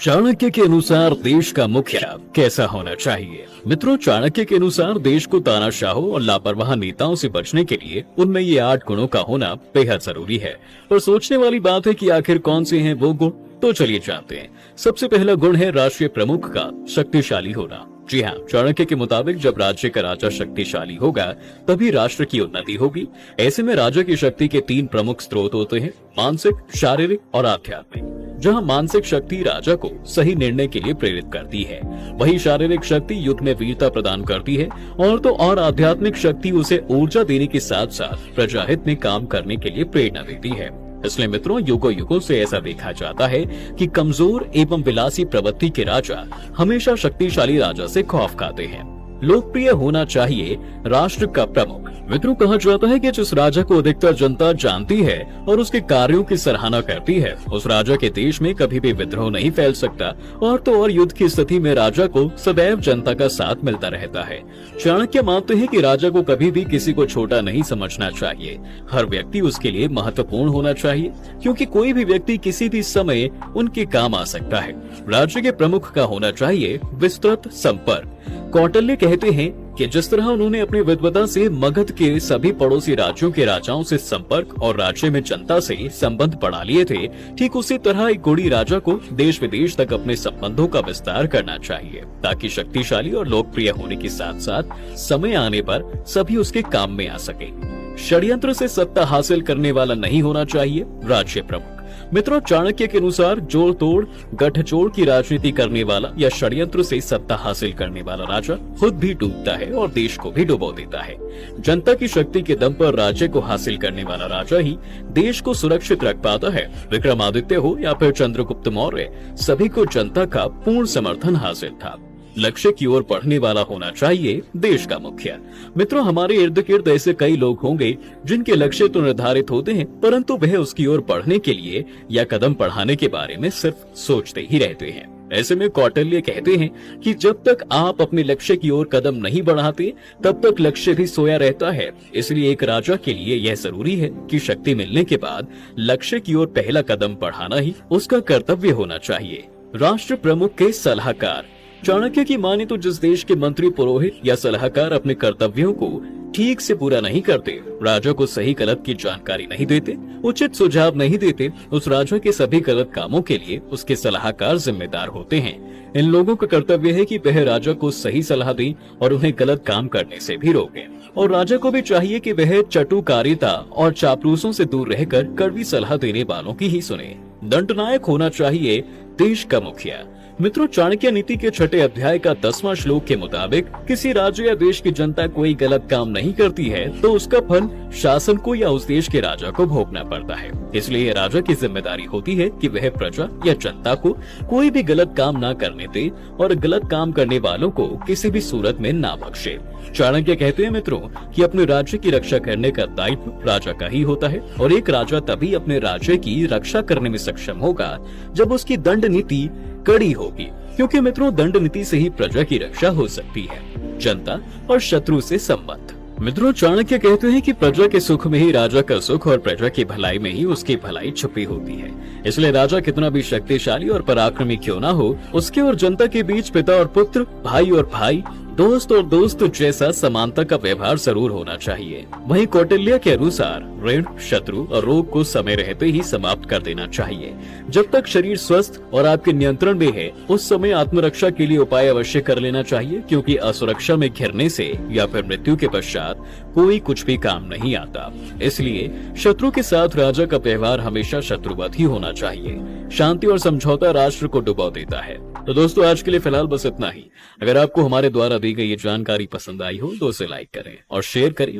चाणक्य के अनुसार देश का मुखिया कैसा होना चाहिए। मित्रों, चाणक्य के अनुसार देश को तानाशाहों और लापरवाह नेताओं से बचने के लिए उनमें ये 8 गुणों का होना बेहद जरूरी है। पर सोचने वाली बात है कि आखिर कौन से हैं वो गुण। तो चलिए जानते हैं। सबसे पहला गुण है राष्ट्रीय प्रमुख का शक्तिशाली होना। जी हाँ, चाणक्य के मुताबिक जब राज्य का राजा शक्तिशाली होगा तभी राष्ट्र की उन्नति होगी। ऐसे में राजा की शक्ति के 3 प्रमुख स्रोत होते हैं, मानसिक, शारीरिक और आध्यात्मिक। जहाँ मानसिक शक्ति राजा को सही निर्णय के लिए प्रेरित करती है, वही शारीरिक शक्ति युद्ध में वीरता प्रदान करती है और आध्यात्मिक शक्ति उसे ऊर्जा देने के साथ साथ प्रजाहित में काम करने के लिए प्रेरणा देती है। इसलिए मित्रों, युगों युगों से ऐसा देखा जाता है कि कमजोर एवं विलासी प्रवृत्ति के राजा हमेशा शक्तिशाली राजा से खौफ खाते हैं। लोकप्रिय होना चाहिए राष्ट्र का प्रमुख। मित्रों, कहा जाता है कि जिस राजा को अधिकतर जनता जानती है और उसके कार्यों की सराहना करती है, उस राजा के देश में कभी भी विद्रोह नहीं फैल सकता। और तो और युद्ध की स्थिति में राजा को सदैव जनता का साथ मिलता रहता है। चाणक्य मानते हैं कि राजा को कभी भी किसी को छोटा नहीं समझना चाहिए। हर व्यक्ति उसके लिए महत्वपूर्ण होना चाहिए, क्योंकि कोई भी व्यक्ति किसी भी समय उनके काम आ सकता है। राज्य के प्रमुख का होना चाहिए विस्तृत संपर्क। कौटिल्य कहते हैं कि जिस तरह उन्होंने अपनी विद्वता से मगध के सभी पड़ोसी राज्यों के राजाओं से संपर्क और राज्य में जनता से संबंध बढ़ा लिए थे, ठीक उसी तरह एक गुणी राजा को देश विदेश तक अपने संबंधों का विस्तार करना चाहिए, ताकि शक्तिशाली और लोकप्रिय होने के साथ साथ समय आने पर सभी उसके काम में आ सके। षड्यंत्र से सत्ता हासिल करने वाला नहीं होना चाहिए राज्य प्रमुख। मित्रों, चाणक्य के अनुसार जोड़ तोड़ गठजोड़ की राजनीति करने वाला या षड्यंत्र से सत्ता हासिल करने वाला राजा खुद भी डूबता है और देश को भी डुबो देता है। जनता की शक्ति के दम पर राज्य को हासिल करने वाला राजा ही देश को सुरक्षित रख पाता है। विक्रमादित्य हो या फिर चंद्रगुप्त मौर्य, सभी को जनता का पूर्ण समर्थन हासिल था। लक्ष्य की ओर बढ़ने वाला होना चाहिए देश का मुखिया। मित्रों, हमारे इर्द गिर्द ऐसे कई लोग होंगे जिनके लक्ष्य तो निर्धारित होते हैं, परंतु वह उसकी ओर बढ़ने के लिए या कदम बढ़ाने के बारे में सिर्फ सोचते ही रहते हैं। ऐसे में कौटिल्य कहते हैं कि जब तक आप अपने लक्ष्य की ओर कदम नहीं बढ़ाते, तब तक लक्ष्य भी सोया रहता है। इसलिए एक राजा के लिए यह जरूरी है कि शक्ति मिलने के बाद लक्ष्य की ओर पहला कदम बढ़ाना ही उसका कर्तव्य होना चाहिए। राष्ट्र प्रमुख के सलाहकार। चाणक्य की माने तो जिस देश के मंत्री, पुरोहित या सलाहकार अपने कर्तव्यों को ठीक से पूरा नहीं करते, राजा को सही गलत की जानकारी नहीं देते, उचित सुझाव नहीं देते, उस राजा के सभी गलत कामों के लिए उसके सलाहकार जिम्मेदार होते हैं। इन लोगों का कर्तव्य है कि वह राजा को सही सलाह दें और उन्हें गलत काम करने से भी रोकें। और राजा को भी चाहिए कि वह चटुकारिता और चापलूसों से दूर रहकर कड़वी सलाह देने वालों की ही सुने। दंडनायक होना चाहिए देश का मुखिया। मित्रों, चाणक्य नीति के 6 अध्याय का 10वां श्लोक के मुताबिक किसी राज्य या देश की जनता कोई गलत काम नहीं करती है तो उसका फल शासन को या उस देश के राजा को भोगना पड़ता है। इसलिए राजा की जिम्मेदारी होती है कि वह प्रजा या जनता को कोई भी गलत काम ना करने दे और गलत काम करने वालों को किसी भी सूरत में ना बख्शे। चाणक्य कहते हैं मित्रों कि अपने राज्य की रक्षा करने का दायित्व राजा का ही होता है, और एक राजा तभी अपने राज्य की रक्षा करने में सक्षम होगा जब उसकी दंड नीति कड़ी होगी, क्योंकि मित्रों, दंड नीति से ही प्रजा की रक्षा हो सकती है। जनता और शत्रु से संबंध। मित्रों, चाणक्य कहते हैं कि प्रजा के सुख में ही राजा का सुख और प्रजा की भलाई में ही उसकी भलाई छुपी होती है। इसलिए राजा कितना भी शक्तिशाली और पराक्रमी क्यों ना हो, उसके और जनता के बीच पिता और पुत्र, भाई और भाई, दोस्त और दोस्त जैसा समानता का व्यवहार जरूर होना चाहिए। वहीं कौटिल्य के अनुसार ऋण, शत्रु और रोग को समय रहते ही समाप्त कर देना चाहिए। जब तक शरीर स्वस्थ और आपके नियंत्रण में है, उस समय आत्मरक्षा के लिए उपाय अवश्य कर लेना चाहिए, क्योंकि असुरक्षा में घिरने से या फिर मृत्यु के पश्चात कोई कुछ भी काम नहीं आता। इसलिए शत्रु के साथ राजा का व्यवहार हमेशा शत्रुवत ही होना चाहिए। शांति और समझौता राष्ट्र को डुबो देता है। तो दोस्तों, आज के लिए फिलहाल बस इतना ही। अगर आपको हमारे द्वारा दी गई ये जानकारी पसंद आई हो तो उसे लाइक करें और शेयर करें।